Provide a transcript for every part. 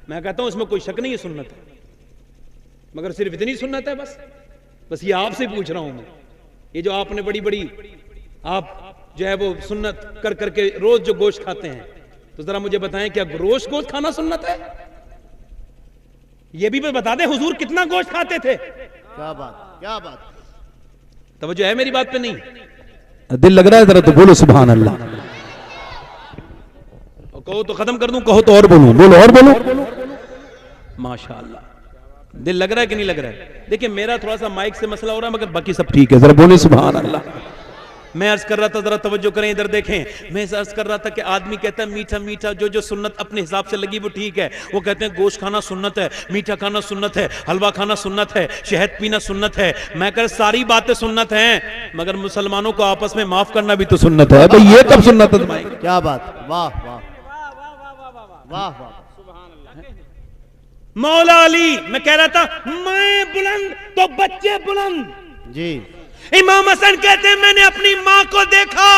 मैं कहता हूं इसमें कोई शक नहीं है, सुन्नत है, मगर सिर्फ इतनी सुन्नत है बस ये आपसे पूछ रहा हूं मैं, ये जो आपने बड़ी बड़ी आप जो है वो सुन्नत कर करके रोज जो गोश्त खाते हैं, तो जरा मुझे बताएं क्या रोज गोश्त खाना सुन्नत है? ये भी बता दें हुजूर कितना गोश्त खाते थे? क्या बात, क्या बात, तवज्जो है मेरी बात पे? नहीं दिल लग रहा है जरा तो बोलो सुभान अल्लाह। कहो तो खत्म कर दूं, कहो तो और बोलो बोलो और बोलो। माशाअल्लाह, दिल लग रहा है कि नहीं लग रहा है? देखिए मेरा थोड़ा सा माइक से मसला हो रहा है, मगर बाकी सब ठीक है, जरा बोले सुभान अल्लाह। मैं अर्ज कर रहा था, जरा तवज्जो करें इधर देखें, मैं अर्ज कर रहा था कि आदमी कहता है मीठा मीठा जो सुन्नत अपने हिसाब से लगी वो ठीक है। वो कहते हैं गोश्त खाना सुन्नत है, मीठा खाना सुन्नत है, हलवा खाना सुन्नत है, शहद पीना सुन्नत है। मैं कह सारी बातें सुन्नत हैं, मगर मुसलमानों को आपस में माफ करना भी तो सुन्नत है। भाई ये कब सुन्नत है? क्या बात, वाह वाह वाह वाह, मौला अली, मैं कह रहा था मैं बुलंद तो बच्चे बुलंद जी। इमाम हसन कहते हैं मैंने अपनी मां को देखा,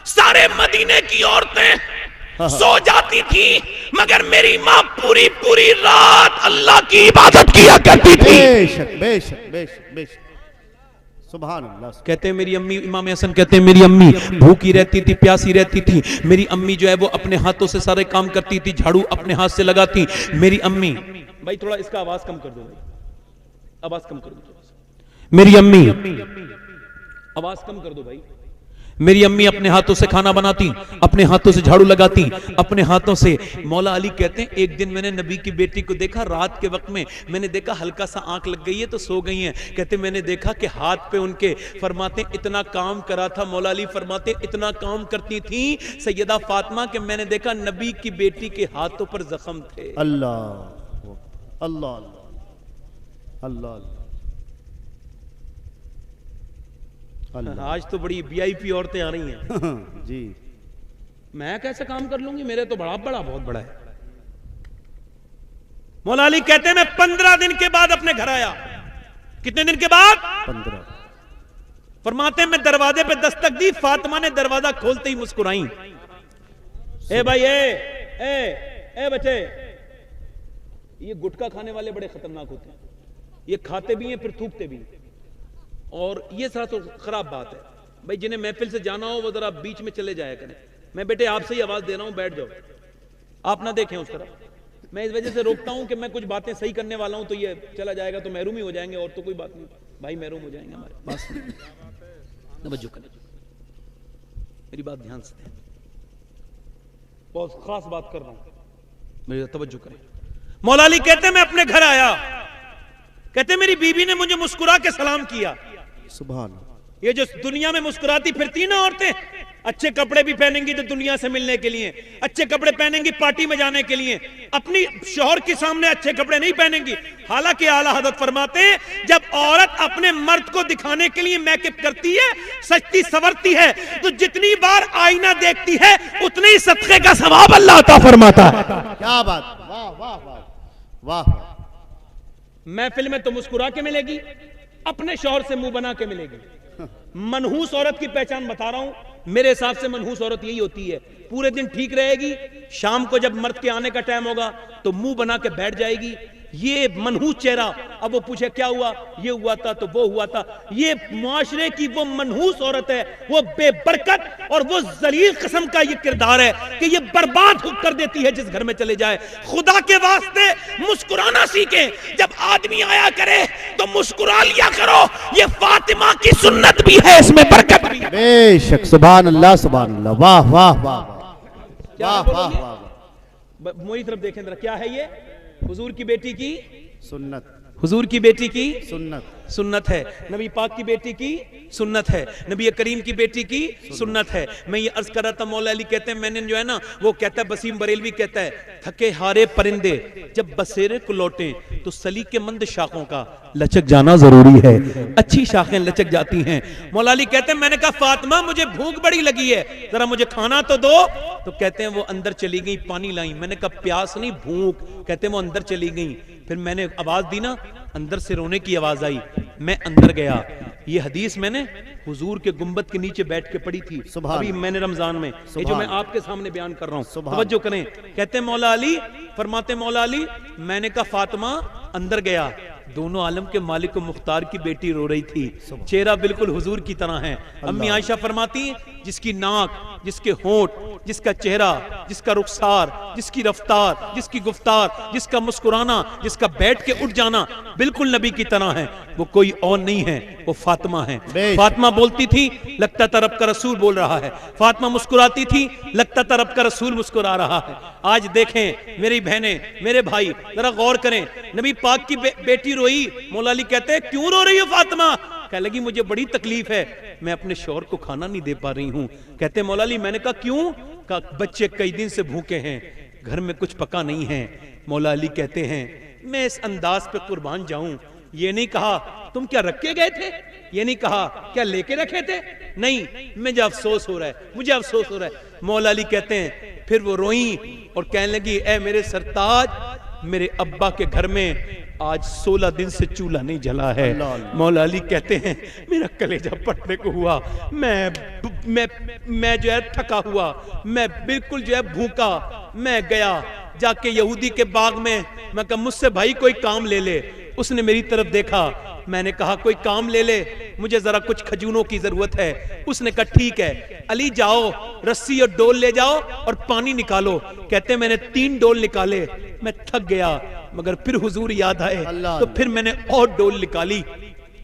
सारे मदीने की औरतें सो जाती थी, मगर मेरी मां पूरी पूरी रात अल्लाह की इबादत किया करती थी। बेशक बेशक बेशक बेशक, सुभान अल्लाह। कहते हैं मेरी अम्मी, इमाम हसन कहते हैं मेरी अम्मी भूखी रहती थी, प्यासी रहती थी, मेरी अम्मी जो है वो अपने हाथों से सारे काम करती थी, झाड़ू अपने हाथ से लगाती मेरी अम्मी। भाई थोड़ा इसका आवाज कम कर दो भाई, आवाज कम कर दो। मेरी अम्मी, आवाज कम कर दो भाई। मेरी अम्मी अपने हाथों से खाना बनाती, अपने हाथों से झाड़ू लगाती, अपने हाथों से। मौला अली कहते हैं एक दिन मैंने नबी की बेटी को देखा, रात के वक्त में मैंने देखा हल्का सा आंख लग गई है तो सो गई हैं। कहते मैंने देखा कि हाथ पे उनके, फरमाते इतना काम करा था मौला अली, फरमाते इतना काम करती थी सैयदा फातिमा के मैंने देखा नबी की बेटी के हाथों पर जख्म थे। अल्लाह अल्लाह अल्लाह अल्लाह। आज तो बड़ी वीआईपी औरतें आ रही हैं जी। मैं कैसे काम कर लूंगी, मेरे तो बड़ा बहुत बड़ा है। मौला अली कहते हैं मैं 15 दिन के बाद अपने घर आया। कितने दिन के बाद? 15। फरमाते मैं दरवाजे पे दस्तक दी, फातिमा ने दरवाजा खोलते ही मुस्कुराई। ए भाई ए बच्चे, ये गुटखा खाने वाले बड़े खतरनाक होते हैं, ये खाते भी हैं फिर थूकते भी हैं। और ये सारा तो खराब बात है भाई, जिन्हें महफिल से जाना हो वो जरा बीच में चले जाया करें। मैं बेटे आपसे ही आवाज दे रहा हूं, बैठ जाओ, आप ना देखें उस तरफ। मैं इस वजह से रोकता हूं कि मैं कुछ बातें सही करने वाला हूं तो ये चला जाएगा तो महरूम ही हो जाएंगे, और तो कोई बात नहीं भाई, महरूम हो जाएंगे हमारे पास। तवज्जो करें, मेरी बात ध्यान से, बहुत खास बात कर रहा हूं, मेरी तवज्जो करें। मौला अली कहते मैं अपने घर आया, कहते मेरी बीबी ने मुझे मुस्कुरा के सलाम किया। सुभान। ये जो दुनिया में मुस्कुराती फिरती ना औरतें, अच्छे कपड़े भी पहनेंगी तो दुनिया से मिलने के लिए, अच्छे कपड़े पहनेंगी पार्टी में जाने के लिए, अपनी शौहर के सामने अच्छे कपड़े नहीं पहनेंगी। हालांकि आला हज़रत फरमाते हैं जब औरत अपने मर्द को दिखाने के लिए मेकअप करती है, सजती संवरती है, तो जितनी बार आईना देखती है उतने ही सदके का सवाब अल्लाह अता फरमाता है। क्या बात, वाह वाह वाह वाह। महफिल में तो मुस्कुरा के मिलेगी, अपने शौहर से मुंह बना के मिलेगी। मनहूस औरत की पहचान बता रहा हूं, मेरे हिसाब से मनहूस औरत यही होती है, पूरे दिन ठीक रहेगी, शाम को जब मर्द के आने का टाइम होगा तो मुंह बना के बैठ जाएगी। ये मनहूस चेहरा, अब वो पूछे क्या हुआ, ये हुआ था तो वो हुआ था। ये मुआशरे की वो मनहूस औरत है, वो बेबरकत और वो जलील किस्म का ये किरदार है कि ये बर्बाद कर देती है जिस घर में चले जाए। खुदा के वास्ते मुस्कुराना सीखें, जब आदमी आया करे तो मुस्कुरा लिया करो, ये फातिमा की सुन्नत भी है, इसमें बरकत भी है। बेशक, सुभान अल्लाह सुभान अल्लाह, वाह वाह वाह वाह वाह वाह। मेरी तरफ देखें जरा, क्या है ये? हुजूर की बेटी की सुन्नत, हुजूर की बेटी की सुन्नत, सुन्नत है, नबी पाक की बेटी की सुन्नत है, नबी करीम की बेटी की सुन्नत है। मैं ये अर्ज कर रहा था, मौला अली कहते हैं मैंने जो है ना, वो कहता है, वसीम बरेलवी कहता है, थके हारे परिंदे जब बसेरे को लौटे तो सलीके मंद शाखों का लचक जाना जरूरी है। अच्छी शाखें लचक जाती हैं। मौला अली कहते हैं मैंने कहा फातिमा मुझे भूख बड़ी लगी है, जरा मुझे खाना तो दो। तो कहते हैं वो अंदर चली गई, पानी लाई। मैंने कहा प्यास नहीं भूख। कहते हैं वो अंदर चली गई, फिर मैंने आवाज दी ना, अंदर से रोने की आवाज आई, मैं अंदर गया। ये हदीस मैंने हुजूर के गुंबद के नीचे बैठ के पड़ी थी सुभान अभी मैंने रमजान में, ये जो मैं आपके सामने बयान कर रहा हूँ, सुभान तवज्जो करें। कहते हैं मौला अली, फरमाते मौला अली, मैंने कहा फातिमा अंदर गया, दोनों आलम के मालिक मुख्तार की बेटी रो रही थी, चेहरा बिल्कुल हुजूर की तरह है। अम्मी आयशा फरमाती, जिसकी नाक, जिसके होंठ, जिसका चेहरा, जिसका रुखसार, जिसकी रफ्तार, जिसकी गुफ्तार, जिसका मुस्कुराना, जिसका बैठ के उठ जाना बिल्कुल नबी की तरह है, वो कोई और नहीं है, वो फातिमा है। फातिमा बोलती थी, लगता था रब का रसूल बोल रहा है। फातिमा मुस्कुराती थी, लगता था रब का रसूल मुस्कुरा रहा है। आज देखें मेरी बहनें, मेरे भाई, जरा गौर करें, नबी पाक की बेटी रोई, मौला अली कहते हैं क्यों रो रही हो फातिमा? कह लगी मुझे बड़ी तकलीफ है, मैं अपने शौहर को खाना नहीं दे पा रही हूँ। कहते हैं मौला अली, मैंने कहा क्यों? कहा बच्चे कई दिन से भूखे हैं, घर में कुछ पका नहीं है। मौला अली कहते हैं मैं इस अंदाज पे कुर्बान जाऊं, ये नहीं कहा तुम क्या रख के गए थे, ये नहीं कहा क्या लेके रखे थे, नहीं, मुझे अफसोस हो रहा है, मुझे अफसोस हो रहा है। मौला अली कहते हैं फिर वो रोई और कहने लगी, ए मेरे सरताज, मेरे अब्बा के घर में आज 16 दिन से चूल्हा नहीं जला है। मौला अली कहते हैं मेरा कलेजा फटने को हुआ, मैं जो है थका हुआ, मैं बिल्कुल जो है भूखा। मैं गया जाके यहूदी के बाग में, मैं कहा मुझसे भाई कोई काम ले ले। उसने मेरी तरफ देखा, मैंने कहा कोई काम ले ले, मुझे जरा कुछ खजूरों की जरूरत है। उसने कहा ठीक है अली, जाओ रस्सी और डोल ले जाओ और पानी निकालो। कहते मैंने 3 डोल निकाले, मैं थक गया, मगर फिर हुजूर याद आए तो फिर मैंने और डोल निकाली।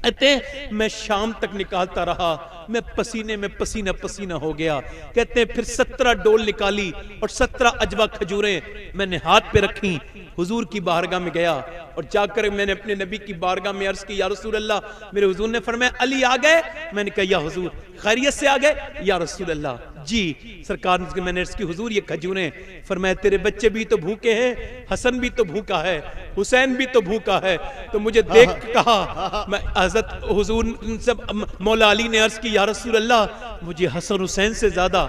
कहते मैं शाम तक निकालता रहा, मैं पसीने में पसीना पसीना हो गया। कहते फिर 17 डोल निकाली और 17 अजवा खजूरें मैंने हाथ पे रखी, हुजूर की बारगाह में गया और जाकर मैंने अपने नबी की बारगाह में अर्ज की, या रसूल अल्लाह। मेरे हुजूर ने फरमाया अली आ गए? मैंने कहा या हुजूर। खैरियत से आ गए? या रसूल अल्लाह जी। सरकार ने मैंने अर्ज की, हुजूर ये खजूरें। फरमाया तेरे बच्चे भी तो भूखे हैं, हसन भी तो भूखा है, हुसैन भी तो भूखा है। तो मुझे देख कहा, मैं हजरत हुजूर से मौला अली ने अर्ज की, या रसूल अल्लाह मुझे हसन हुसैन से ज्यादा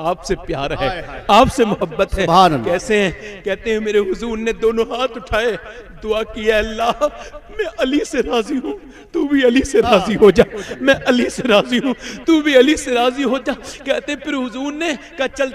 आपसे प्यार है, आपसे मोहब्बत है। कैसे हैं? कहते हैं मेरे हुजूर ने दोनों हाथ उठाए, दुआ की, अल्लाह मैं अली से राजी हूँ, तू भी अली से राजी हो जा, मैं अली से राजी हूँ, तू भी अली से राजी हो जा। कहते फिर हुजूर ने कहा चल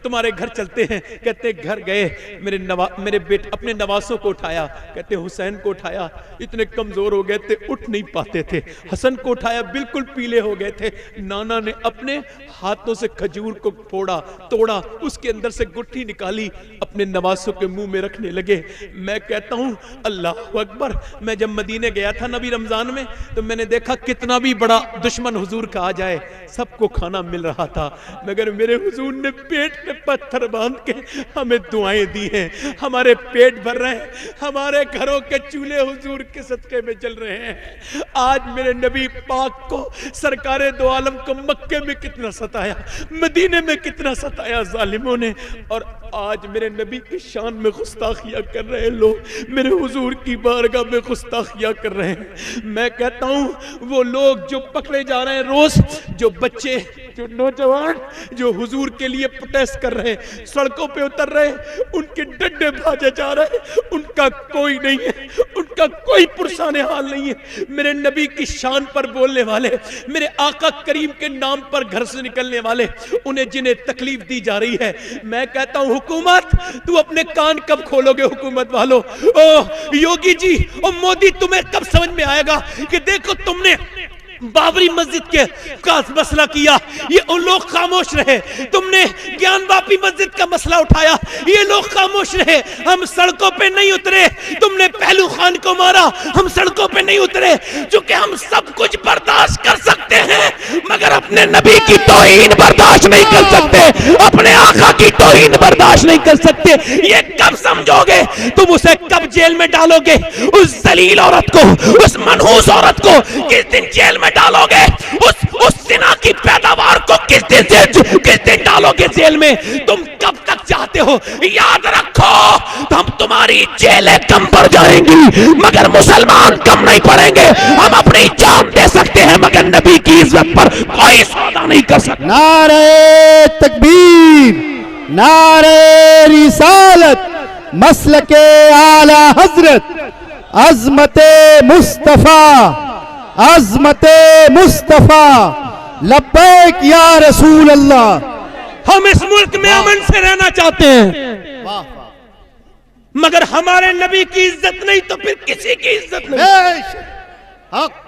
तुम्हारे घर चलते हैं। कहते घर गए, मेरे बेटे अपने नवासों को उठाया, कहते हुसैन को उठाया, इतने कमजोर हो गए थे उठ नहीं पाते थे। हसन को उठाया, बिल्कुल पीले हो गए थे। नाना ने अपने हाथों से खजूर को तोड़ा, उसके अंदर से गुट्ठी निकाली, अपने नवासों के मुंह में रखने लगे। मैं कहता हूं अल्लाह अकबर। मैं जब मदीने गया था नबी रमजान में, तो मैंने देखा कितना भी बड़ा दुश्मन हुजूर का आ जाए सबको खाना मिल रहा था, मगर मेरे हुजूर ने पेट पे पत्थर बांध के हमें दुआएं दी हैं, हमारे पेट भर रहे हैं, हमारे घरों के चूल्हे हुजूर के सदके में जल रहे हैं। आज मेरे नबी पाक को सरकारे दो आलम को मक्के में कितना सताया, मदीने में कितना सताया जालिमों ने, और आज मेरे नबी की शान में गुस्ताखियां कर रहे लोग, मेरे हुजूर की बारगाह में गुस्ताखियां कर रहे हैं। मैं कहता हूं वो लोग जो पकड़े जा रहे हैं रोज, जो बच्चे, जो नौजवान जो हुजूर के लिए प्रोटेस्ट कर रहे हैं, सड़कों पे उतर रहे हैं, उनके डंडे भाजे जा रहे हैं, उनका कोई नहीं है, उनका कोई पुरसाने हाल नहीं है। मेरे नबी की शान पर बोलने वाले, मेरे आका करीम के नाम पर घर से निकलने वाले, उन्हें जिन्हें तकलीफ दी जा रही है, मैं कहता हूं हुकूमत तू अपने कान कब खोलोगे? हुकूमत वालों, ओ योगी जी और मोदी, तुम्हें कब समझ में आएगा कि देखो तुमने बाबरी मस्जिद के का मसला किया, ये उन लोग खामोश रहे, तुमने ज्ञानवापी मस्जिद का मसला उठाया, ये लोग खामोश रहे, हम सड़कों पे नहीं उतरे, तुमने पहलू खान को मारा, हम सड़कों पे नहीं उतरे, क्योंकि हम सब कुछ बर्दाश्त कर सकते हैं मगर अपने नबी की तौहीन बर्दाश्त नहीं कर सकते, अपने आका की तौहीन बर्दाश्त नहीं कर सकते। ये कब समझोगे? तुम उसे कब जेल में डालोगे? उस जलील औरत को, उस मनहूस औरत को किस दिन जेल में डालोगे? उस सिना की पैदावार को किस दिन डालोगे जेल में? तुम कब तक चाहते हो? याद रखो, तो हम तुम्हारी जेलें कम पड़ जाएंगी मगर मुसलमान कम नहीं पड़ेंगे। हम अपनी जान दे सकते हैं मगर नबी की इज्जत पर कोई सौदा नहीं कर सकता। नारे तकबीर, नारे रिसालत, मसलके आला हजरत, अज़मते मुस्तफा, अज़मते मुस्तफा। लब्बैक या रसूल अल्लाह। हम इस मुल्क में अमन से रहना चाहते हैं, वाह वाह, मगर हमारे नबी की इज्जत नहीं तो फिर किसी की इज्जत नहीं। बेशक, हक।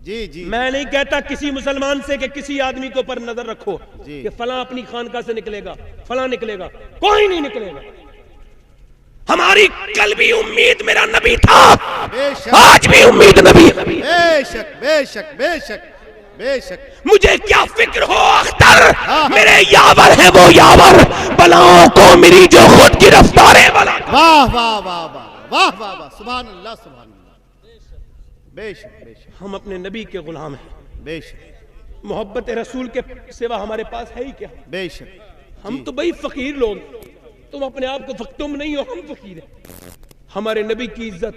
जी जी, मैं नहीं कहता किसी मुसलमान से कि किसी आदमी के ऊपर नजर रखो जी। कि फलां अपनी खानका से निकलेगा, फलां निकलेगा, कोई नहीं निकलेगा। हमारी कल भी उम्मीद मेरा नबी था, बेशक, आज भी उम्मीद नबी। बेशक बेशक बेशक बेशक। मुझे क्या फिक्र हो अख्तर, मेरे यावर है वो यावर, बलाओं को मेरी जो खुद की रफ्तार है बला। वाह वाह वाह वाह वाह वाह वाह, सुभान अल्लाह सुभान अल्लाह। बेशक बेशक हम अपने नबी के गुलाम हैं, बेशक मोहब्बत रसूल के सिवा हमारे पास है ही क्या? बेशक। हम तो भाई फकीर लोग, तुम अपने आप को तुम नहीं हो, हम फकीर हैं। हमारे नबी की इज्जत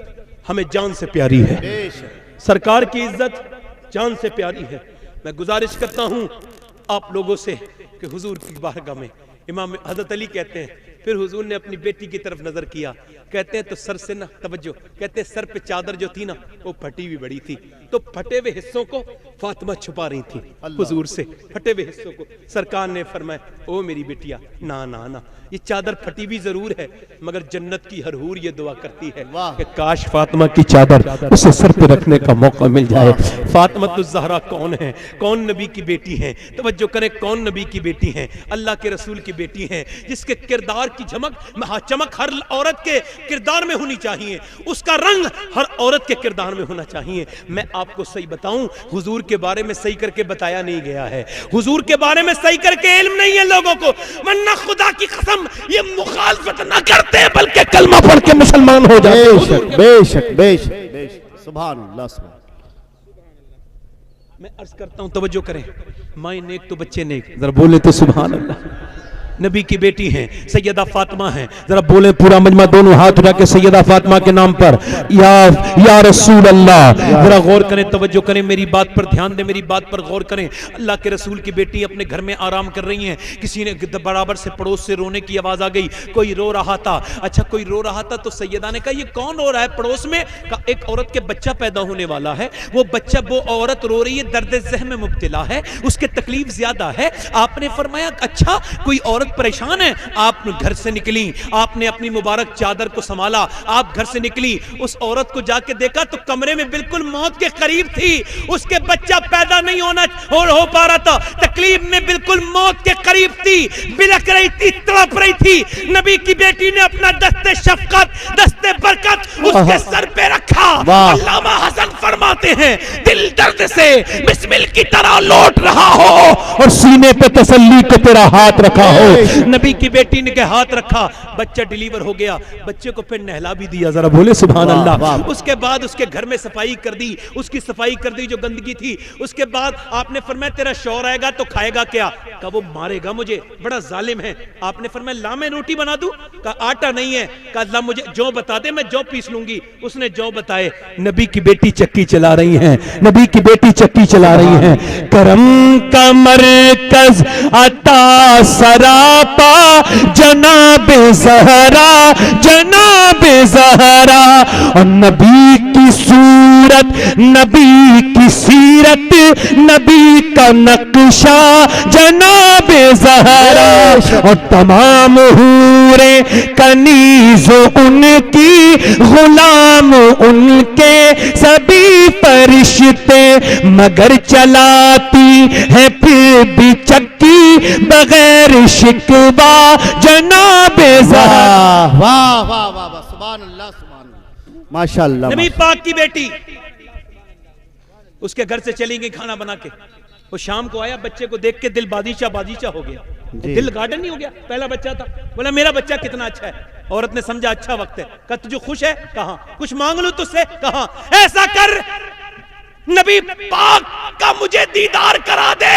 हमें जान से प्यारी है, बेशक, सरकार की इज्जत जान से प्यारी है। मैं गुजारिश करता हूं आप लोगों से कि हुजूर की बारगाह में इमाम हजरत अली कहते हैं, फिर हुजूर ने अपनी बेटी की तरफ नजर किया, कहते हैं तो सर से ना तवज्जो, कहते हैं सर पे चादर जो थी ना वो फटी हुई बड़ी थी, तो फटे हुए हिस्सों को फातिमा छुपा रही थी हुजूर से, फटे हुए हिस्सों को। सरकार ने फरमाया, ओ मेरी बेटिया, ना ना ना, ये चादर फटी भी जरूर है, मगर जन्नत की हर हूर ये दुआ करती है कि काश फातिमा की चादर उसे सर पे रखने का मौका मिल जाए। फातिमा तो ज़हरा कौन है, कौन नबी की बेटी है? तवज्जो करें, कौन नबी की बेटी है? अल्लाह के रसूल की बेटी है, जिसके किरदार की चमक हर औरत के किरदार में होनी चाहिए, उसका रंग हर औरत के किरदार में होना चाहिए। मैं आपको सही बताऊं, हुजूर के बारे में सही करके बताया नहीं गया है, हुजूर के बारे में सही करके इल्म नहीं है लोगों को, वरना खुदा की कसम ये मुखालफत ना करते बल्कि कलमा पढ़ के मुसलमान हो जाते। बेशक बेशक बेशक बेशक, सुभान अल्लाह सुभान। मैं अर्ज करता हूं, तवज्जो करें, माए नेक तो बच्चे नेक। जरा बोले तो सुभान अल्लाह। नबी की बेटी हैं, सैयदा फातिमा हैं, जरा बोले पूरा मजमा दोनों हाथ उठा के सैयदा फातिमा के नाम पर, या रसूल अल्लाह। जरा गौर करें, तवज्जो करें, मेरी बात पर ध्यान दें, मेरी बात पर गौर करें। अल्लाह के रसूल की बेटी अपने घर में आराम कर रही हैं, किसी ने बराबर से पड़ोस से रोने की आवाज आ गई, कोई रो रहा था। अच्छा, कोई रो रहा था तो सैयदा ने कहा, ये कौन रो रहा है पड़ोस में? कहा, एक औरत के बच्चा पैदा होने वाला है, वो बच्चा, वो औरत रो रही है, दर्द ज़हन में मुब्तला है, उसके तकलीफ ज्यादा है। आपने फरमाया, अच्छा कोई औरत परेशान है? आप घर से निकली, आपने अपनी मुबारक चादर को संभाला, आप घर से निकली, उस औरत को जाके देखा तो कमरे में बिल्कुल मौत के करीब थी, उसके बच्चा पैदा नहीं हो पा रहा था, तकलीफ में बिल्कुल मौत के करीब थी, बिलक रही थी, तड़प रही थी। नबी की बेटी ने अपना दस्ते शफकत, दस्ते बरकत उसके सर पे रखा। अल्लामा हसन फरमाते हैं, दिल दर्द से बिस्मिल की तरह लौट रहा हो और सीने पे तसल्ली को तेरा हाथ रखा हो। नबी की बेटी ने के हाथ रखा, बच्चा डिलीवर हो गया, बच्चे को फिर नहला भी दिया। जरा बोले सुभान अल्लाह। उसके बाद उसके घर में सफाई कर दी, उसकी सफाई कर दी जो गंदगी थी। उसके बाद आपने फरमाया, तेरा शौहर आएगा तो खाएगा क्या? कहा, वो मारेगा मुझे, बड़ा जालिम है। आपने फरमाया, ला मैं रोटी बना दूं? कहा, आटा नहीं है। कहा, ला मुझे जौ बता दे, मैं जौ पीस लूंगी। उसने जौ बताए। नबी की बेटी चक्की चला रही हैं, नबी की बेटी चक्की चला रही हैं। करम का मरकज अता सरापा जनाबे ज़हरा, जनाबे ज़हरा। और नबी की सूरत, नबी की सीरत, नबी का नक्शा जनाबे ज़हरा। और तमाम हूरे कनीज़ उनकी, गुलाम उनके सभी फरिश्ते, मगर चलाती है फिर भी चक्की बगैर शिकवा जनाबे ज़हरा। वाह वाह वाह वाह, सुभान अल्लाह सुभान अल्लाह, माशाअल्लाह। नबी पाक की बेटी उसके घर से चली गई खाना बना के। वो शाम को आया, बच्चे को देख के दिल बादीशा बादीशा हो गया, दिल गार्डन नहीं हो गया, पहला बच्चा था। बोला, मेरा बच्चा कितना अच्छा है। औरत ने समझा अच्छा वक्त है। कहा, तुझे खुश है? कहा, कुछ मांग लूं तुझसे? कहा, ऐसा कर, नबी पाक का मुझे दीदार करा दे।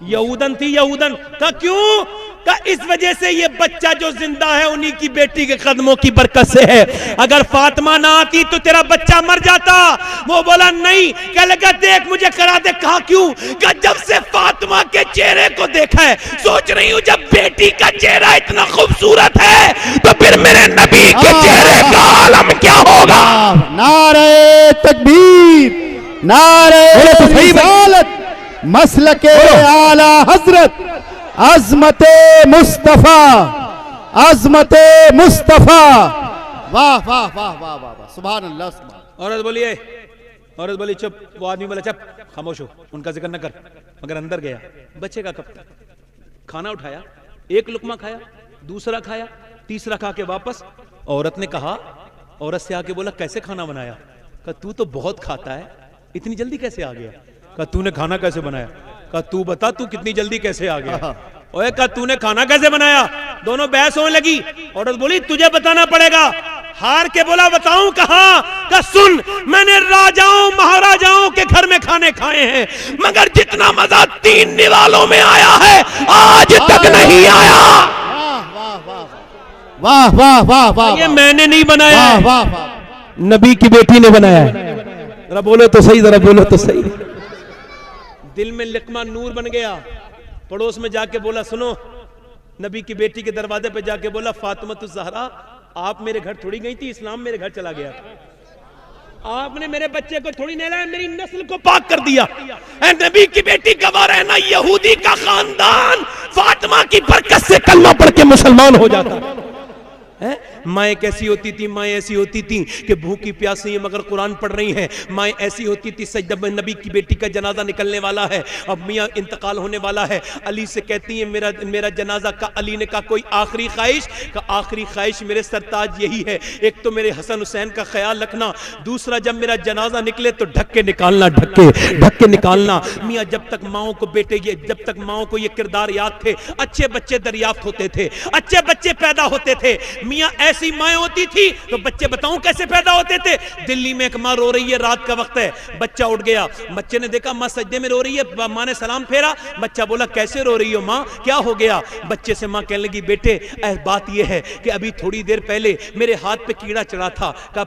यहूदन थी, यहूदन। कहा, क्यों? का इस वजह से ये बच्चा जो जिंदा है उन्हीं की बेटी के कदमों की बरकत से है, अगर फातिमा ना आती तो तेरा बच्चा मर जाता। वो बोला नहीं। क्या लगा, देख मुझे करा दे। कहा, क्यों? का जब से फातिमा के चेहरे को देखा है, सोच रही हूं जब बेटी का चेहरा इतना खूबसूरत है तो फिर मेरे नबी के चेहरे का आलम क्या होगा। नारे तकबीर, नारे बोलो तो सही भाई। रिसालत मसलके आला हजरत अजमते मुस्तफा, अजमते मुस्तफा। वाह वाह वाह वाह वाह वाह, सुभान अल्लाह सुभान। औरत बोलिए, औरत बोली चुप। वो आदमी बोला चुप, खामोश हो, उनका जिक्र न कर। मगर अंदर गया, बचेगा कब तक? खाना उठाया, एक लुकमा खाया, दूसरा खाया, तीसरा खा के वापस। औरत ने कहा, औरत से आके बोला कैसे खाना बनाया? कहा तू तो बहुत खाता है, इतनी जल्दी कैसे आ गया? कहा तूने खाना कैसे बनाया? कहा तू बता तू कितनी जल्दी कैसे आ गया? ओए कहा तूने खाना कैसे बनाया? दोनों बहस होने लगी। औरत बोली तुझे बताना पड़ेगा। हार के बोला बताऊं कहां? का सुन, मैंने राजाओं महाराजाओं के घर में खाने खाए हैं, मगर जितना मजा 3 निवालों में आया है आज तक नहीं आया। वाह वाह वाह वाह, ये मैंने नहीं बनाया वाह है, वाह वाह, नबी की बेटी ने बनाया है। जरा बोलो तो सही, जरा बोलो तो सही। दिल में लिकमा नूर बन गया। पड़ोस में जाके बोला सुनो, नबी की बेटी के दरवाजे पे जाके बोला फातिमा ज़हरा आप मेरे घर थोड़ी गई थी, इस्लाम मेरे घर चला गया। आपने मेरे बच्चे को थोड़ी नहलाया, मेरी नस्ल को पाक कर दिया। नबी की बेटी गवाह रहना, यहूदी का खानदान फातिमा की बरकत से कलमा पढ़ के मुसलमान हो जाता है। माएँ कैसी होती थी? माएँ ऐसी होती थी कि भूखी प्यासी है मगर कुरान पढ़ रही हैं। माएँ ऐसी होती थी, सजदा में नबी की बेटी का जनाजा निकलने वाला है, अब मियाँ इंतकाल होने वाला है। अली से कहती है मेरा जनाजा का। अली ने कहा कोई आखिरी ख्वाहिश? का आखिरी ख्वाहिश मेरे सरताज यही है, एक तो मेरे हसन हुसैन का ख्याल रखना, दूसरा जब मेरा जनाजा निकले तो ढक के निकालना, ढक के निकालना। मियाँ जब तक माओ को बेटे जब तक माओ को ये किरदार याद थे, अच्छे बच्चे दरियाफ्त होते थे, अच्छे बच्चे पैदा होते थे। मियाँ ऐसी माएँ होती थी तो बच्चे बताऊं कैसे पैदा होते थे? दिल्ली में एक माँ रो रही है, रात का वक्त है, बच्चा उठ गया, बच्चे ने देखा माँ सजदे में रो रही है, माँ ने सलाम फेरा, बच्चा बोला कैसे रो रही हो माँ, क्या हो गया? बच्चे से माँ कहने लगी बेटे बात यह है कि अभी थोड़ी देर पहले मेरे हाथ पे कीड़ा चढ़ा था। कहा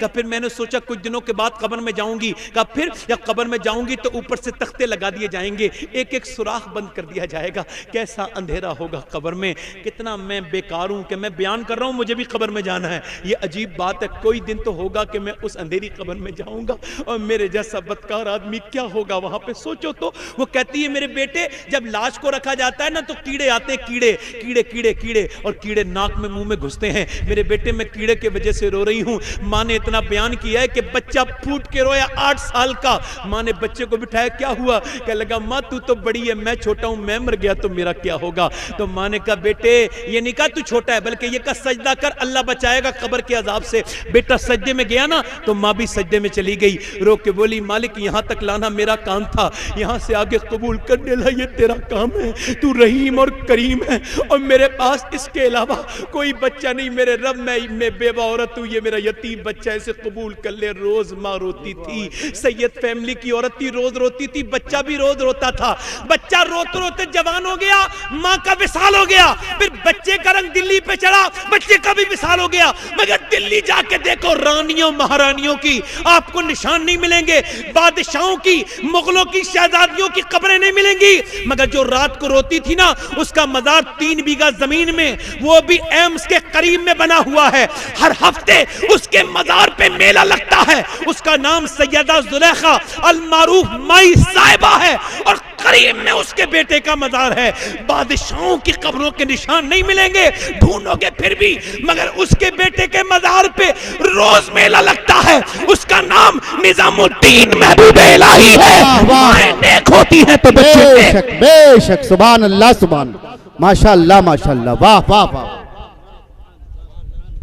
फिर मैंने सोचा कुछ दिनों के बाद कब्र में जाऊंगी। कहा फिर जब कब्र में जाऊंगी तो ऊपर से तख्ते लगा दिए जाएंगे, एक एक सुराख बंद कर दिया जाएगा, कैसा अंधेरा होगा कब्र में। कितना मैं बेकार हूं कि मैं बयान कर रहा हूं, मुझे भी कब्र में जाना है। ये अजीब बात है, कोई दिन तो होगा कि मैं उस अंधेरी कब्र में जाऊंगा और मेरे जैसा बदकार आदमी क्या होगा वहां पे, सोचो तो। वो कहती है मेरे बेटे जब लाश को रखा जाता है ना तो कीड़े आते हैं, कीड़े कीड़े कीड़े कीड़े, और कीड़े नाक में मुंह में घुसते हैं। मेरे बेटे मैं कीड़े की वजह से रो रही हूं। माँ ने इतना बयान किया है कि बच्चा फूट के रोया, 8 साल का। माँ ने बच्चे को बिठाया, क्या हुआ? कह लगा माँ तू तो बड़ी है, मैं छोटा हूं, मैं मर गया तो मेरा क्या होगा? तो माँ ने कहा बेटे ये नहीं कहा तू छोटा है, बल्कि ये कहा सजदा कर, अल्लाह बचाएगा कब्र के अजाब से। बेटा सजदे में गया ना तो माँ भी सजदे में चली गई, रो के बोली मालिक यहाँ तक लाना मेरा काम था, यहाँ से आगे कबूल करने ला ये तेरा काम है, तू रहीम और करीम है और मेरे पास इसके अलावा कोई बच्चा नहीं। मेरे रब मैं बेवा औरत हूँ, ये मेरा यतीम बच्चा, इसे कबूल कर ले। रोज माँ रोती थी, सैयद फैमिली की औरत थी, रोज रोती थी, बच्चा भी रोज रोता था। बच्चा रोते रोते जवान हो गया, माँ का विसाल हो गया, फिर बच्चे का रंग दिल्ली पे चढ़ा, बच्चे का भी विसाल हो गया। मगर दिल्ली जाके देखो रानियों महारानियों की आपको निशान नहीं मिलेंगे, बादशाहों की, मुगलों की, शहजादियों की कब्रें नहीं मिलेंगी। मगर जो रात को रोती थी ना उसका मजार 3 बीघा जमीन में, वो भी एम्स के करीब में बना हुआ है। हर हफ्ते उसके मजार पे मेला लगता है, उसका नाम सैयदा जुलेखा अल मारूफ माई साहिबा है और करीब में उसके बेटे का मजार है। बादशाहों की कब्रों के निशान नहीं मिलेंगे, ढूंढोगे फिर भी, मगर उसके बेटे के मजार पे रोज मेला लगता है, उसका नाम निजामुद्दीन महबूब इलाही है। माएं नेक होती हैं तो बच्चे बेशक बेशक, सुभान अल्लाह सुभान, माशाअल्लाह माशाअल्लाह, वाह वाह वाह।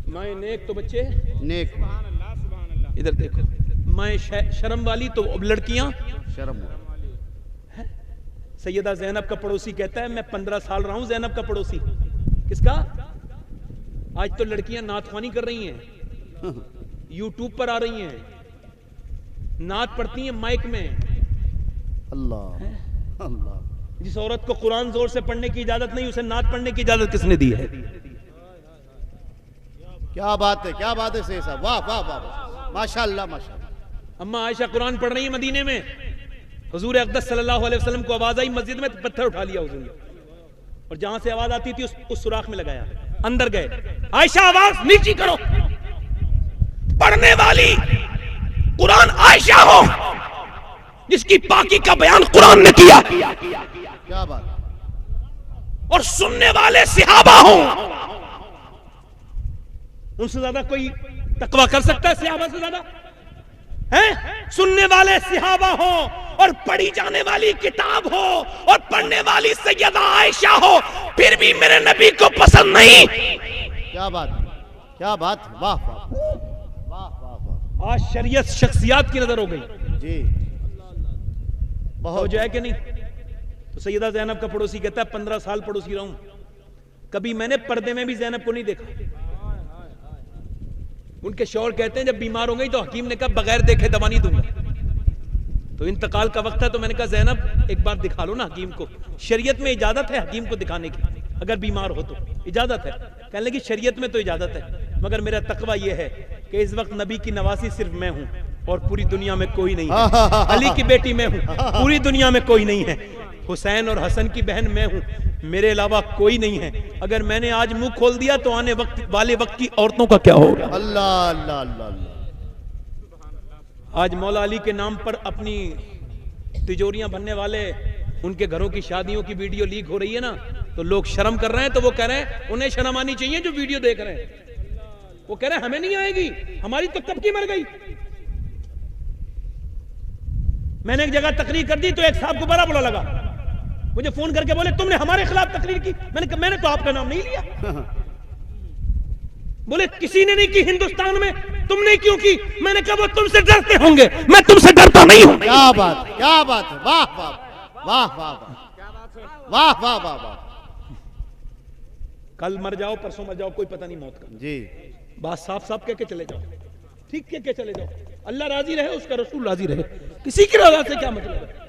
माएं नेक तो बच्चे नेक, इधर देखो, माएं शर्म वाली तो लड़कियां शर्म। सैयदा ज़ैनब का पड़ोसी कहता है मैं 15 साल रहा हूं ज़ैनब का पड़ोसी। किसका? आज तो लड़कियां नातख्वानी कर रही हैं, यूट्यूब पर आ रही हैं, नात पढ़ती हैं माइक में। अल्लाह अल्लाह, जिस औरत को कुरान जोर से पढ़ने की इजाजत नहीं, उसे नात पढ़ने की इजाजत किसने दी है? क्या बात है, क्या बात है सही साहब, वाह वाह वाह, माशाअल्लाह माशाअल्लाह। अम्मा आयशा कुरान पढ़ रही है मदीने में, हुजूर अक़दस सल्लल्लाहु अलैहि वसल्लम को आवाज आई मस्जिद में, तो पत्थर उठा लिया हुजूर ने, और जहां से आवाज आती थी उस सुराख में लगाया। अंदर गए, आयशा आवाज नीची करो, पढ़ने वाली कुरान आयशा हो। जिसकी पाकी का बयान कुरान ने किया, क्या बात, और सुनने वाले सहाबा हों, उनसे ज्यादा कोई तकवा कर सकता है? सहाबा से ज्यादा है? सुनने वाले सहाबा हो और पढ़ी जाने वाली किताब हो और पढ़ने वाली सैयदा आयशा हो, फिर भी मेरे नबी को पसंद नहीं। क्या बात, क्या बात, वाह वाह वाह वाह वाह, आज शरीयत शख्सियात की नजर हो गई जी, हो बहुत जाए कि नहीं? तो सैयदा ज़ैनब का पड़ोसी कहता है 15 साल पड़ोसी रहूं, कभी मैंने पर्दे में भी ज़ैनब को नहीं देखा। उनके शौहर कहते हैं जब बीमार हो गई तो हकीम ने कहा बगैर देखे दवा नहीं दूंगा। तो इंतकाल का वक्त है तो मैंने कहा ज़ैनब एक बार दिखा लो ना हकीम को, शरीयत में इजाजत है हकीम को दिखाने की, अगर बीमार हो तो इजाजत है। कहने लगी शरीयत में तो इजाजत है, मगर मेरा तकवा यह है कि इस वक्त नबी की नवासी सिर्फ मैं हूं और पूरी दुनिया में कोई नहीं है। अली की बेटी मैं हूं, पूरी दुनिया में कोई नहीं है। हुसैन और हसन की बहन मैं हूं, मेरे अलावा कोई नहीं है। अगर मैंने आज मुंह खोल दिया तो आने वाले वक्त की औरतों का क्या होगा? अल्लाह अल्लाह अल्लाह अल्लाह। आज मौला अली के नाम पर अपनी तिजोरियां भरने वाले, उनके घरों की शादियों की वीडियो लीक हो रही है ना, तो लोग शर्म कर रहे हैं, तो वो कह रहे हैं उन्हें शर्म आनी चाहिए जो वीडियो देख रहे हैं। वो कह रहे हैं हमें नहीं आएगी, हमारी तो कब की मर गई। मैंने एक जगह तकरीर कर दी तो एक साहब को बड़ा बुरा लगा, मुझे फोन करके बोले तुमने हमारे खिलाफ तकरीर की। मैंने कहा मैंने तो आपका नाम नहीं लिया। बोले किसी ने नहीं की हिंदुस्तान में, तुमने क्यों की? मैंने कहा वो तुमसे डरते होंगे, मैं तुमसे डरता नहीं हूं। क्या बात, क्या बात, वाह वाह वाह वाह वाह वाह वाह वाह। कल मर जाओ परसों मर जाओ, कोई पता नहीं मौत का। जी, बात साफ साफ कह के चले जाओ, ठीक कह के चले जाओ। अल्लाह राजी रहे, उसका रसूल राजी रहे, किसी की रजा से क्या मतलब है?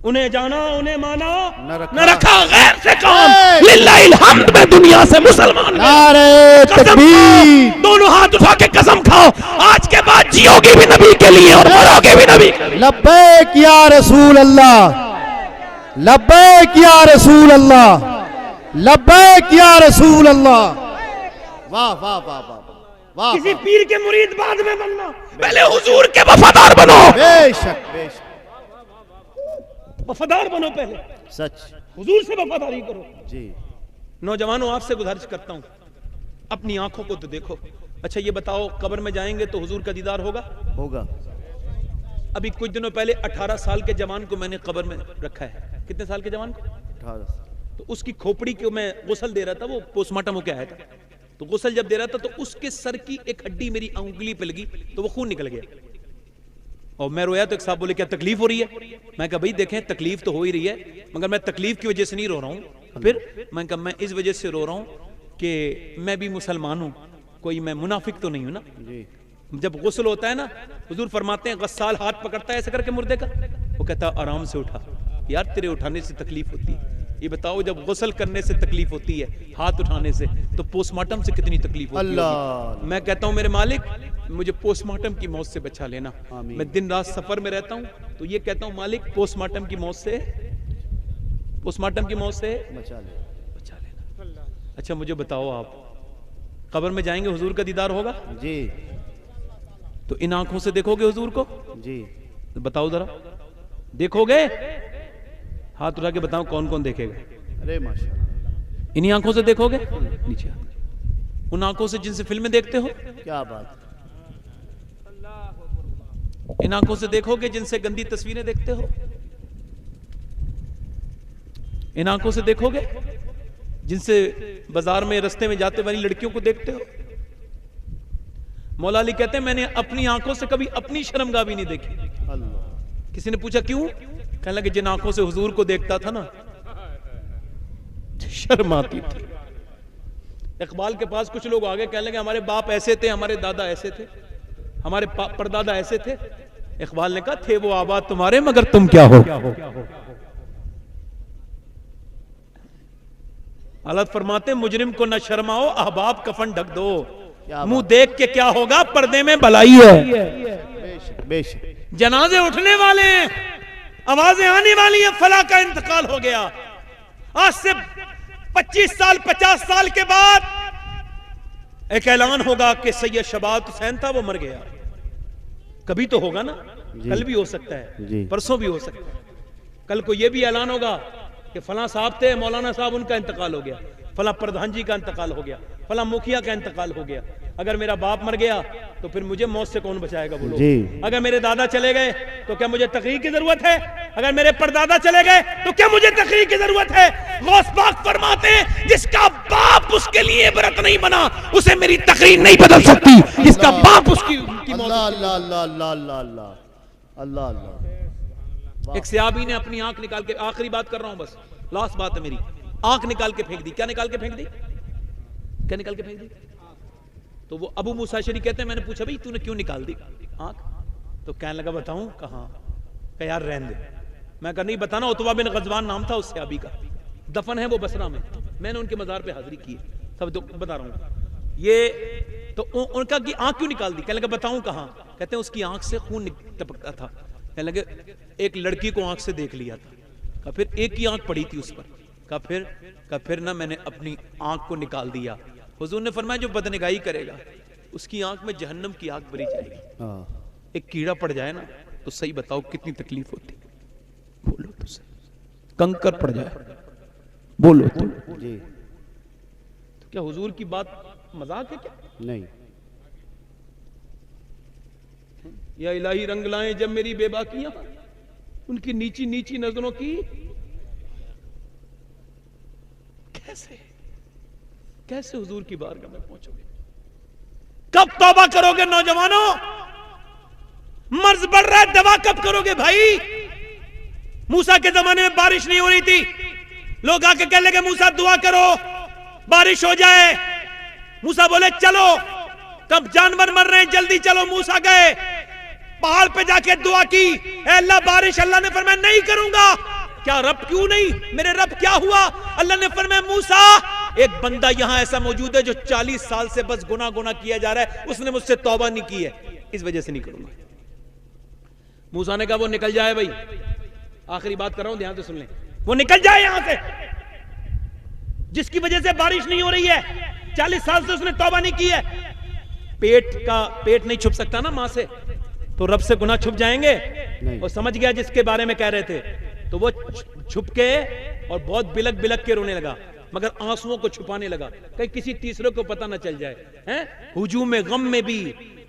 उन्हें जाना उन्हें माना, न रखा गैर से काम, लिल्लाहिल हम्द में दुनिया से मुसलमान। नारे तकबीर, दोनों हाथ उठा के कसम खाओ, आज के बाद जियोगे भी नबी के लिए और मरोगे भी नबी के लिए। लब्बैक या रसूल अल्लाह, लब्बैक या रसूल अल्लाह, लब्बैक या रसूल अल्लाह। वाह वाह वाह वाह वाह। किसी पीर के मुरीद बाद में बनना, पहले हुजूर के वफादार बनो। बेशक बेशक, वफादार बनो, पहले सच हुजूर से वफादारी करो। जी। नौजवानों आपसे गुजारिश करता हूं, अपनी आंखों को तो देखो। अच्छा ये बताओ कब्र में जाएंगे तो हुजूर का दीदार होगा? होगा। अभी कुछ दिनों पहले 18 साल के जवान को मैंने कब्र में रखा है। कितने साल के जवान को? 18। तो उसकी खोपड़ी को मैं गुसल दे रहा था, वो पोस्टमार्टम होके आया था, तो गुसल जब दे रहा था तो उसके सर की एक हड्डी मेरी उंगली पे लगी तो वो खून निकल गया और मैं रोया। तो एक साहब बोले क्या तकलीफ हो रही है? मैं कहा भाई देखें तकलीफ तो हो ही रही है, मगर मैं तकलीफ की वजह से नहीं रो रहा हूं। फिर मैं कहा मैं इस वजह से रो रहा हूं कि मैं भी मुसलमान हूं, कोई मैं मुनाफिक तो नहीं हूं ना। जी। जब गुस्ल होता है ना, हुजूर फरमाते हैं गस्साल हाथ पकड़ता है ऐसे करके मुर्दे का, वो कहता है आराम से उठा। यार तेरे उठाने से तकलीफ होती है, ये बताओ जब गुस्ल करने से तकलीफ होती है, हाथ उठाने से, तो पोस्टमार्टम से कितनी तकलीफ होती है। अल्लाह। मैं कहता हूं मेरे मालिक मुझे पोस्टमार्टम की मौत से बचा लेना। आमीन। मैं दिन रात सफर में रहता हूं, तो ये कहता हूं मालिक पोस्टमार्टम की मौत से, पोस्टमार्टम की मौत से बचा ले। बचा लेना। अच्छा मुझे बताओ आप कब्र में जाएंगे हुजूर का दीदार होगा? जी तो इन आंखों से देखोगे हुजूर को? जी। तो बताओ जरा, देखोगे? हाथ उठा के बताओ कौन कौन देखेगा? अरे माशाअल्लाह। इन्हीं आंखों से देखोगे? नीचे हाथ। उन आंखों से जिनसे फिल्में देखते हो? क्या बात। इन आंखों से देखोगे जिनसे गंदी तस्वीरें देखते हो? इन आंखों से देखोगे जिनसे बाजार में रास्ते में जाते वाली लड़कियों को देखते हो? मौला अली कहते हैं मैंने अपनी आंखों से कभी अपनी शर्मगाह भी नहीं देखी। अल्लाह। किसी ने पूछा क्यों? कहने लगे जिन आंखों से हुजूर को देखता था ना शर्म आती थी। इकबाल के पास कुछ लोग आगे कहने लगे हमारे बाप ऐसे थे, हमारे दादा ऐसे थे, हमारे परदादा ऐसे थे। इकबाल ने कहा थे वो आबाद तुम्हारे मगर तुम क्या हो। हालत फरमाते मुजरिम को न शर्माओ अहबाब कफन ढक दो, मुंह देख के क्या होगा पर्दे में भलाई है। बेशक बेशक। जनाजे उठने वाले हैं, आवाजें आने वाली हैं, फला का इंतकाल हो गया। आज से 25 साल 50 साल के बाद एक ऐलान होगा कि सैयद शबात हुसैन था वो मर गया। कभी तो होगा ना। कल भी हो सकता है, जी। परसों भी हो सकता है। कल को यह भी ऐलान होगा कि फलां साहब थे, मौलाना साहब, उनका इंतकाल हो गया, फलां प्रधान जी का इंतकाल हो गया, फलां मुखिया का इंतकाल हो गया। अगर मेरा बाप मर गया तो फिर मुझे मौत से कौन बचाएगा बोलो? जी। अगर मेरे दादा चले गए तो क्या मुझे तकरीर की जरूरत है? अगर मेरे परदादा चले गए तो क्या मुझे तकरीर की जरूरत है? गौस पाक फरमाते हैं, जिसका बाप उसके लिए इबरत नहीं बना, उसे मेरी तकरीर नहीं बदल सकती। जिसका बाप उसकी मौत। अल्लाह अल्लाह अल्लाह अल्लाह अल्लाह अल्लाह अल्लाह अल्लाह। एक सहाबी ने अपनी आंख निकाल के, आखिरी बात कर रहा हूं बस, लास्ट बात है मेरी, आंख निकाल के फेंक दी। क्या निकाल के फेंक दी? क्या निकाल के फेंक दी? तो वो अबू मूसा अशरी कहते हैं, मैंने पूछा भाई तूने क्यों निकाल दी आंख? तो कहने लगा बताऊं? कहां? कहा यार रहने दे। मैं कहा नहीं बताना। उतबा बिन गजवान नाम था उस सहाबी का, दफन है वो बसरा में, मैंने उनके मजार पे हाजिरी की है, सब बता रहा हूं ये। तो उनका की आंख क्यों निकाल दी? कहने लगा बताऊं कहां? कहते हैं उसकी आंख से खून टपकता था। कहने लगे एक लड़की को आंख से देख लिया था। कहा फिर एक ही आंख पड़ी थी उस पर। कहा फिर ना मैंने अपनी आंख को निकाल दिया। हुजूर ने फरमाया जो बदनिगाही करेगा उसकी आंख में जहन्नम की आग भरी जाएगी। एक कीड़ा पड़ जाए ना तो सही बताओ कितनी तकलीफ होती? बोलो तो सही। कंकर पड़ जाए, बोलो तो। जी। तो क्या हुजूर की बात मजाक है क्या? नहीं। या इलाही रंग लाएं जब मेरी बेबाकियां, उनकी नीची नीची नजरों की कैसे हुजूर की बारगाह में पहुंचोगे? कब तौबा करोगे नौजवानों? मर्ज बढ़ रहा है, दवा कब करोगे भाई? मूसा के जमाने में बारिश नहीं हो रही थी, लोग आके कहने लगे मूसा दुआ करो बारिश हो जाए। मूसा बोले चलो, कब जानवर मर रहे हैं जल्दी चलो। मूसा गए, पहाड़ पे जाके दुआ की, ऐ अल्लाह बारिश। अल्लाह ने फरमाया नहीं करूंगा। क्या रब क्यों नहीं? मेरे रब क्या हुआ? अल्लाह ने फरमाया मूसा एक बंदा यहां ऐसा मौजूद है जो 40 साल से बस गुनाह गुनाह किया जा रहा है, उसने मुझसे तौबा नहीं की है, इस वजह से नहीं करूंगा। मूसा ने कहा वो निकल जाए भाई, आखिरी बात कर रहा हूं ध्यान से सुन लें, वो निकल जाए यहां से जिसकी वजह से बारिश नहीं हो रही है, 40 साल से उसने तौबा नहीं की है। पेट नहीं छुप सकता ना मां से, तो रब से गुनाह छुप जाएंगे। और समझ गया जिसके बारे में कह रहे थे, तो वो छुप के और बहुत बिलक बिलक के रोने लगा, मगर आंसुओं को छुपाने लगा कहीं किसी तीसरे को पता ना चल जाए। हैं हुजूम गम में भी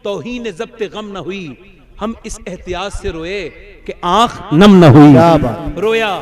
तौहीन ज़ब्त गम न हुई, हम इस एहतियात से रोए कि आंख नम न हुई। रोया,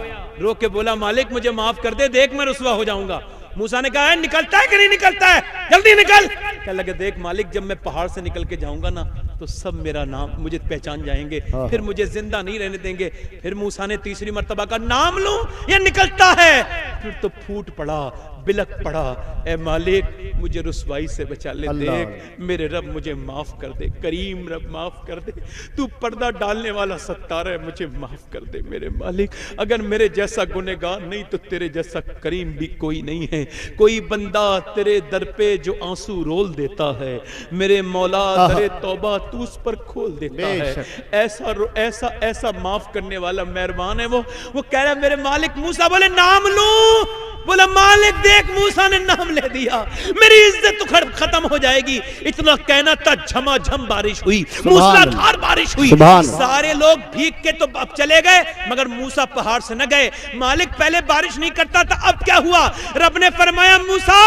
रो के बोला मालिक मुझे माफ कर दे, देख मैं रुसवा हो जाऊंगा। मूसा ने कहा निकलता है कि नहीं निकलता है, जल्दी निकल। कहने लगे देख मालिक जब मैं पहाड़ से निकल के जाऊंगा ना तो सब मेरा नाम मुझे पहचान जाएंगे, फिर मुझे जिंदा नहीं रहने देंगे। फिर मूसा ने तीसरी मर्तबा का नाम लूं ये निकलता है, फिर तो फूट पड़ा, बिलक पड़ा, ए मालिक मुझे रुसवाई से बचा ले, देख मेरे रब मुझे माफ कर दे, करीम रब माफ कर दे, तू पर्दा डालने वाला सत्तार है, मुझे माफ कर दे मेरे मालिक। अगर मेरे जैसा गुनहगार नहीं तो तेरे जैसा करीम भी कोई नहीं है। कोई बंदा तेरे दर पे जो आंसू रोल देता है, मेरे मौला दरे तौबा तू उस पर खोल देता है। ऐसा ऐसा माफ करने वाला मेहरबान है वो कह रहा है मेरे मालिक। मूसा बोले नाम लूं, बोला मालिक देख मूसा ने नाम ले दिया, मेरी इज्जत तो खत्म हो जाएगी। इतना कहना था, झमाझम बारिश हुई, मूसलाधार बारिश हुई, सारे लोग भीग के तो अब चले गए, मगर मूसा पहाड़ से न गए। मालिक पहले बारिश नहीं करता था, अब क्या हुआ? रब ने फरमाया मूसा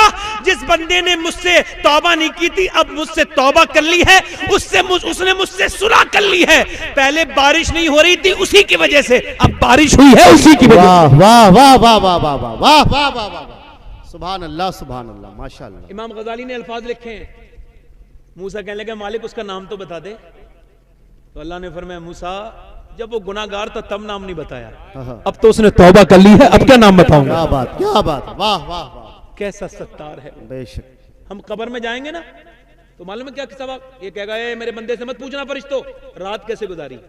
जिस बंदे ने मुझसे तौबा नहीं की थी अब मुझसे तौबा कर ली है, उसने मुझसे सुलह कर ली है। पहले बारिश नहीं हो रही थी उसी की वजह से, अब बारिश हुई है उसी की वजह से। वाह वाह वाह वाह वाह वाह वाह वाह वाह वाह, सुभान अल्लाह सुभान अल्लाह, माशाअल्लाह। इमाम गजाली ने अल्फाज लिखे हैं, मूसा कहने लगे मालिक उसका नाम तो बता दे। तो अल्लाह ने फरमाया मूसा जब वो गुनाहगार था तब नाम नहीं बताया, अब तो उसने तौबा कर ली है, अब क्या नाम बताऊंगा। क्या बात, क्या बात, वाह वाह वाह, कैसा सत्तार है। बेशक हम कब्र में जाएंगे ना तो मालूम है क्या किस्सा? ये कहेगा ए मेरे बंदे से मत पूछना फरिश्तों रात कैसे गुजारी,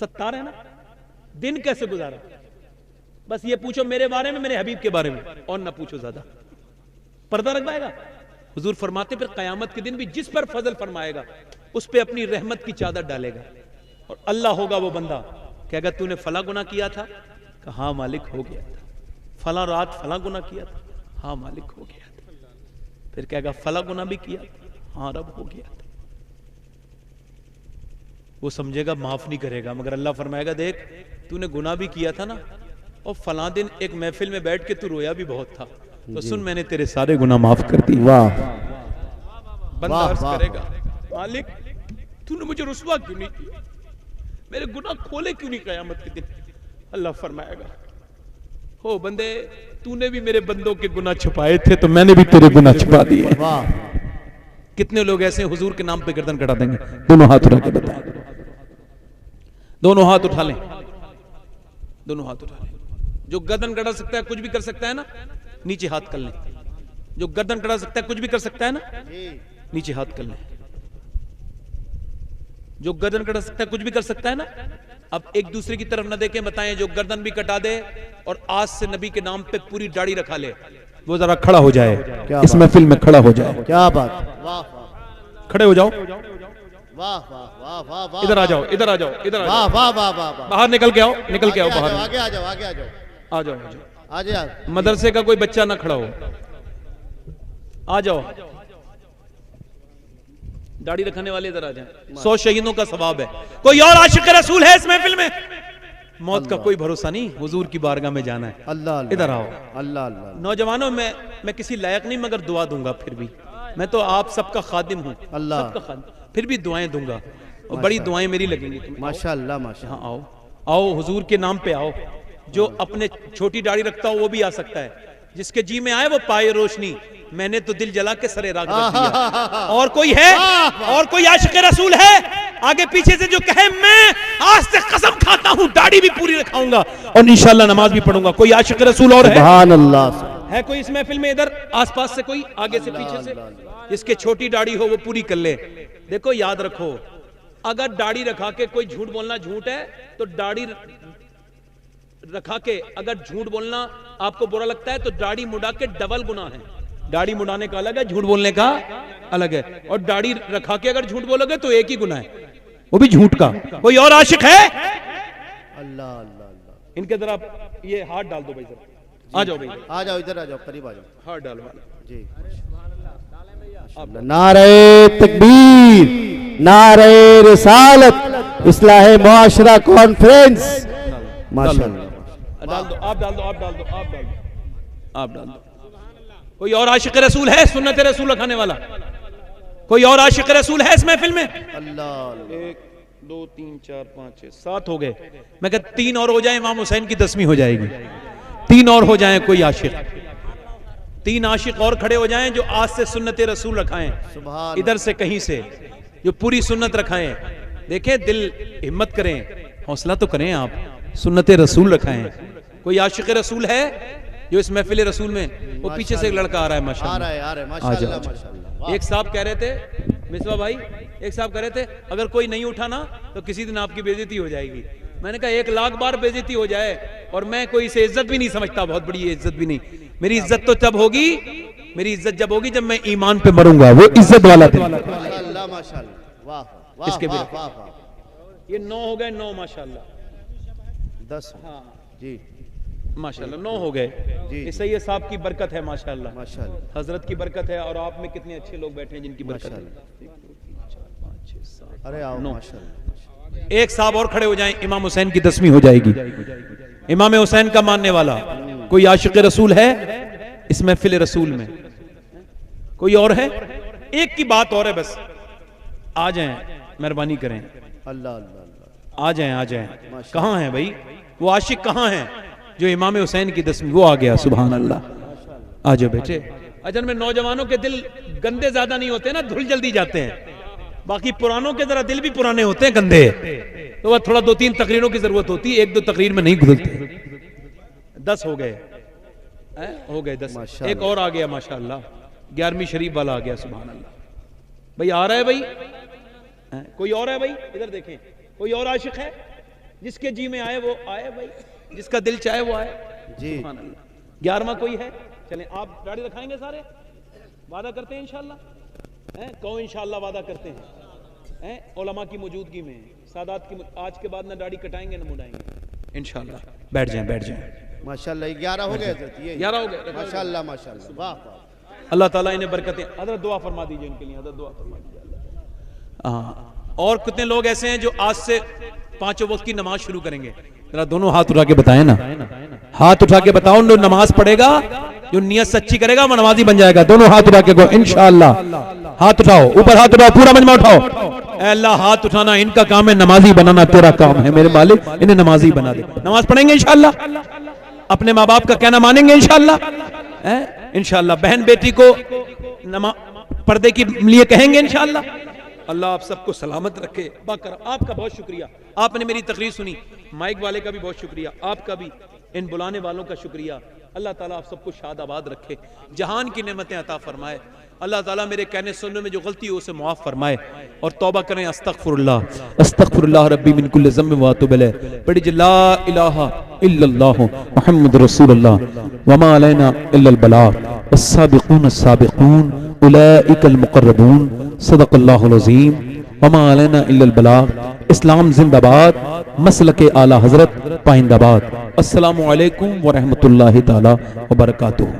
सत्तार है ना, दिन कैसे गुजारा, बस ये पूछो मेरे बारे में, मेरे हबीब के बारे में, और ना पूछो ज्यादा। पर्दा रखवाएगा। हुजूर फरमाते फिर कयामत के दिन भी जिस पर फजल फरमाएगा उस पे अपनी रहमत की चादर डालेगा, और अल्लाह होगा वो बंदा कहेगा तूने फला गुनाह किया था? कहा हाँ मालिक हो गया था। फला रात फला गुनाह किया था? हाँ मालिक हो गया था। फिर कहेगा फला गुनाह भी किया? हाँ रब हो गया था। वो समझेगा माफ नहीं करेगा, मगर अल्लाह फरमाएगा देख तूने गुनाह भी किया था ना, और फलां दिन एक महफिल में बैठ के तू रोया भी बहुत था, तो सुन मैंने तेरे सारे गुनाह माफ कर दिए। वाह बंदा वाह, अर्ज वाह, करेगा मालिक तूने मुझे रुसवा क्यों नहीं किया, मेरे गुनाह खोले क्यों नहीं कयामत के दिन। अल्लाह फरमाएगा हो बंदे तूने भी मेरे बंदों के गुनाह छुपाए थे तो मैंने भी तेरे गुनाह छुपा दिए। वाह। कितने लोग ऐसे हुजूर के नाम पे गर्दन कटा देंगे? दोनों हाथ उठा के बताएं, दोनों हाथ उठा लें, दोनों हाथ उठा लें। जो गर्दन कटा सकता है कुछ भी कर सकता है ना, नीचे हाथ कर लें। जो गर्दन कटा सकता है कुछ भी कर सकता है ना, नीचे हाथ कर लें। जो गर्दन कटा सकता है कुछ भी कर सकता है ना, अब एक दूसरे की तरफ न देखें, बताएं जो गर्दन भी कटा दे और आज से नबी के नाम पे पूरी दाढ़ी रखा ले, वो जरा खड़ा हो जाए, क्या इस महफिल में खड़ा हो जाए। क्या बात। वाह वाह खड़े हो जाओ, वाह वाह वाह वाह। इधर आ जाओ, इधर आ जाओ, इधर आ वाह जाओ, वाह वाह वाह वाह। बाहर निकल के आओ, निकल के आओ बाहर, आगे आ जाओ, आगे आ जाओ, आ जाओ, आ जाओ। आ जाओ। मदरसे का कोई बच्चा ना खड़ा हो, आ जाओ। दाढ़ी रखने वाले इधर आ जाएं। 100 शहीदों का सवाब है। कोई और आशिक रसूल है इस महफिल में? मौत का कोई भरोसा नहीं, हुजूर की बारगाह में जाना है। अल्लाह इधर आओ। अल्लाह अल्लाह। नौजवानों मैं किसी लायक नहीं मगर दुआ दूंगा, फिर भी मैं तो आप सबका खादिम हूँ, अल्लाह। सबका खादिम, फिर भी दुआएं दूंगा और बड़ी दुआएं मेरी लगेंगी तुम्हें। माशाअल्लाह माशाअल्लाह। हाँ आओ, आओ हुजूर के नाम पे आओ। जो अपने छोटी दाढ़ी रखता हो वो भी आ सकता है, जिसके जी में आए वो पाए रोशनी। मैंने तो दिल जला के सरे राग रख दिया। और कोई है? और कोई आशिक रसूल है? आगे पीछे से जो कहे मैं आज से कसम खाता हूं दाढ़ी भी पूरी रखाऊंगा और इंशाल्लाह नमाज भी पढ़ूंगा। कोई आशिक रसूल और है? सुभान अल्लाह। है कोई इस महफिल में? इधर आसपास से कोई, आगे से पीछे से, जिसके छोटी दाढ़ी हो वो पूरी कर ले। देखो याद रखो, अगर दाढ़ी रखा के कोई झूठ बोलना झूठ है, तो दाढ़ी रखा के अगर झूठ बोलना आपको बुरा लगता है तो दाढ़ी मुड़ा के डबल गुनाह है। दाढ़ी मुड़ाने का अलग है, झूठ बोलने का अलग है। और दाढ़ी रखा के अगर झूठ बोलोगे तो एक ही गुनाह है, वो भी झूठ का। कोई और आशिक है? अल्लाह अल्लाह अल्लाह। इनके तरफ ये हाथ डाल दो भाई साहब, आ जाओ भाई, आ जाओ, इधर आ जाओ, करीब आ जाओ। हाथ डालो जी। नारे तकबीर, नारे रिसालत, इस्लाह मुआशरा कॉन्फ्रेंस। माशाअल्लाह। डाल दो, आप डाल दो, आप डाल दो, आप डाल दो, आप डाल दो। कोई और आशिक रसूल है सुन्नत रसूल रखाने वाला? कोई और आशिक रसूल है इस महफिल में? अल्लाह। 1 2 3 4 5 6 7 हो गए। मैं कहता 3 और हो जाए, इमाम हुसैन की 10वीं हो जाएगी। 3 और हो जाए, कोई आशिक, 3 आशिक और खड़े हो जाएं जो आज से सुन्नत रसूल रखाएं, सुभान इधर से कहीं से, जो पूरी सुन्नत रखाएं। देखें, दिल हिम्मत करें, हौसला तो करें, आप सुन्नत रसूल रखाएं। कोई आशिक रसूल है जो इस महफिल रसूल में? वो पीछे से एक लड़का आ रहा है माशाल्लाह, आ रहा है, आ रहा है, माशाअल्लाह माशाअल्लाह। एक साहब कह रहे थे, मिसबा भाई, एक साहब कह रहे थे अगर कोई नहीं उठा ना तो किसी दिन आपकी बेइज्जती हो जाएगी। मैंने कहा 1 लाख बार बेइज्जती हो जाए और मैं कोई इसे इज्जत भी नहीं समझता, बहुत बड़ी इज्जत भी नहीं। मेरी इज्जत तो तब होगी, मेरी इज्जत जब होगी जब मैं ईमान पे मरूंगा, वो इज्जत वाला दिन। माशाअल्लाह माशाअल्लाह। वाह वाह इसके भी वाह वाह वाह। ये 9 हो गए, 9 माशाल्लाह, 10। हाँ जी माशाल्लाह 9 हो गए। जी। इससे ये साहब की बरकत है माशाल्लाह, माशाअल्लाह। हजरत की बरकत है और आप में कितने अच्छे लोग बैठे हैं जिनकी बरकत है। माशाअल्लाह। 1 2 3 4 5 6 7 अरे आओ 9। माशाअल्लाह। एक साहब और खड़े हो जाएं, इमाम हुसैन की 10वीं हो जाएगी। इमाम हुसैन का मानने वाला कोई आशिक रसूल है इस महफिल रसूल में? कोई और है? एक की बात और है बस, आ जाएं, मेहरबानी करें, अल्लाह अल्लाह। आ जाएं, आ जाएं। कहां है भाई वो आशिक? कहां है जो इमाम हुसैन की 10वीं? वो आ गया, सुभान अल्लाह। आ जाओ बेटे। अजल में नौजवानों के दिल गंदे ज्यादा नहीं होते ना, धुल जल्दी जाते हैं। बाकी पुरानों के जरा दिल भी पुराने होते हैं, गंदे, तो वह थोड़ा 2-3 तकरीरों की जरूरत होती है, 1-2 तकरीर में नहीं गुजरते। 10 हो गए, हो गए 10। एक और आ गया माशाअल्लाह, 11वीं शरीफ वाला आ गया, सुभान अल्लाह। भाई आ रहा है भाई? कोई और है भाई? इधर देखें, कोई और आशिक है? जिसके जी में आए वो आए भाई, जिसका दिल चाहे वो आए जी। सुभान अल्लाह। 11वां कोई है? चलें, आप दाढ़ी रखाएंगे सारे? वादा करते हैं इंशाल्लाह? कौन इंशाल्लाह वादा करते हैं? उलमा की मौजूदगी में, सादात की, आज के बाद ना दाढ़ी कटाएंगे ना मुड़ाएंगे इंशाल्लाह। बैठ जाएं, बैठ जाएं। माशाअल्लाह 11 हो गए। 11 हो गए माशाअल्लाह माशाअल्लाह। वाह वाह। अल्लाह ताला इन्हें बरकतें। हज़रत दुआ फरमा दीजिए उनके लिए, हज़रत दुआ फरमा दीजिए। हाँ और कितने लोग ऐसे हैं जो आज से 5 वक्त की नमाज शुरू करेंगे? जरा दोनों हाथ उठा के बताएं ना, हाथ उठा के बताओ। जो नमाज पढ़ेगा, जो नियत सच्ची करेगा, वो नमाजी बन जाएगा। दोनों हाथ उठा के गो इंशाअल्लाह। हाथ उठाओ, ऊपर हाथ उठाओ, पूरा मजमा उठाओ। ऐ अल्लाह, हाथ उठाना इनका काम है, नमाजी बनाना तेरा काम है मेरे मालिक। इन्हें नमाजी बना दे। नमाज पढ़ेंगे इंशाअल्लाह, अपने माँ बाप का कहना मानेंगे इंशाअल्लाह। इंशाअल्लाह बहन बेटी को पर्दे के लिए कहेंगे इंशाअल्लाह। अल्लाह आप सबको सलामत रखे। बाकर आपका बहुत शुक्रिया, आपने मेरी तकरीर सुनी। माइक वाले का भी बहुत शुक्रिया, आपका भी, इन बुलाने वालों का शुक्रिया। अल्लाह ताला आप सबको शाद आबाद रखे, जहान की नेमतें अता फरमाए। अल्लाह ताला मेरे कहने सुनने में जो गलती हो उसे मुआफ फरमाए और तौबा करें। अस्तगफिरुल्लाह अस्तगफिरुल्लाह रब्बी मिन कुल्लि ज़म्बिन व अतूबु इलैह। पढ़ी जी ला इलाहा इल्लल्लाह मुहम्मदुर रसूलुल्लाह व मा अलैना इल्लल बलाग अस्साबिकून अस्साबिकून उलाइकल मुक़र्रबून सदक़ल्लाहुल अज़ीम व मा अलैना इल्लल बलाग। इस्लाम जिंदाबाद, मसलके आला हजरत पाइंदाबाद। अस्सलामु अलैकुम व रहमतुल्लाहि ताला व बरकातुहू।